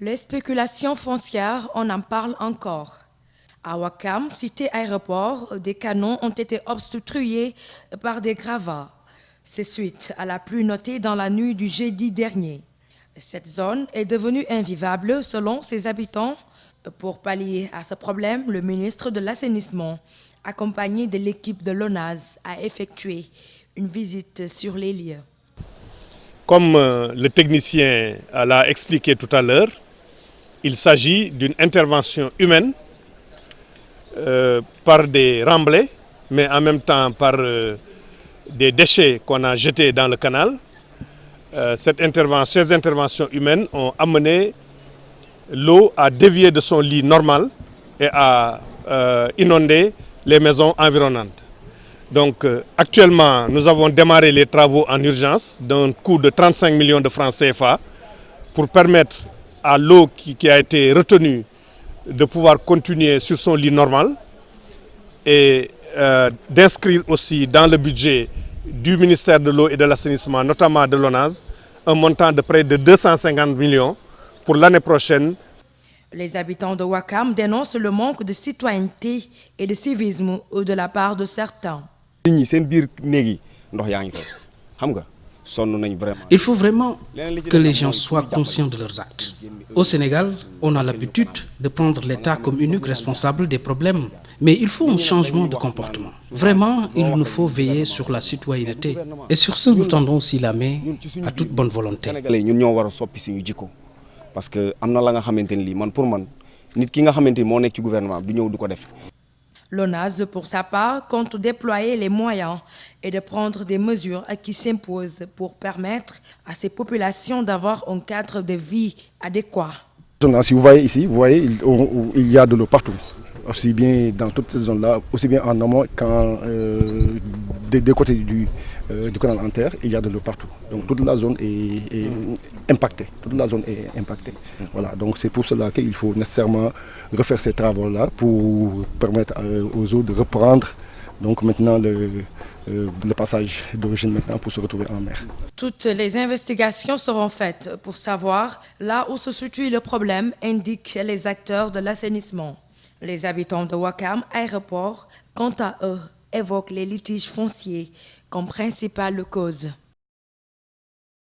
Les spéculations foncières, on en parle encore. À Ouakam, cité aéroport, des canons ont été obstrués par des gravats. C'est suite à la pluie notée dans la nuit du jeudi dernier. Cette zone est devenue invivable selon ses habitants. Pour pallier à ce problème, le ministre de l'Assainissement, accompagné de l'équipe de l'ONAS, a effectué une visite sur les lieux. Comme le technicien l'a expliqué tout à l'heure, il s'agit d'une intervention humaine par des remblais, mais en même temps par des déchets qu'on a jetés dans le canal. Ces interventions humaines ont amené l'eau à dévier de son lit normal et à inonder les maisons environnantes. Donc actuellement, nous avons démarré les travaux en urgence d'un coût de 35 millions de francs CFA pour permettre à l'eau qui a été retenue de pouvoir continuer sur son lit normal et d'inscrire aussi dans le budget du ministère de l'eau et de l'assainissement, notamment de l'ONAS, un montant de près de 250 millions pour l'année prochaine. Les habitants de Ouakam dénoncent le manque de citoyenneté et de civisme de la part de certains. Il faut vraiment que les gens soient conscients de leurs actes. Au Sénégal, on a l'habitude de prendre l'État comme unique responsable des problèmes. Mais il faut un changement de comportement. Vraiment, il nous faut veiller sur la citoyenneté. Et sur ce, nous tendons aussi la main à toute bonne volonté. Parce que amna la nga xamanteni li man pour man nit ki nga xamanteni mo nek ci gouvernement du ñew du ko def. L'ONAS, pour sa part, compte déployer les moyens et de prendre des mesures qui s'imposent pour permettre à ces populations d'avoir un cadre de vie adéquat. Si vous voyez ici, vous voyez, il y a de l'eau partout. Aussi bien dans toutes ces zones-là, aussi bien en amont qu'en des côtés du canal en terre, il y a de l'eau partout. Donc toute la zone est impactée. Toute la zone est impactée. Voilà, donc c'est pour cela qu'il faut nécessairement refaire ces travaux-là pour permettre aux eaux de reprendre donc maintenant le passage d'origine maintenant pour se retrouver en mer. Toutes les investigations seront faites pour savoir là où se situe le problème, indiquent les acteurs de l'assainissement. Les habitants de Ouakam Aéroport, quant à eux, évoquent les litiges fonciers comme principale cause.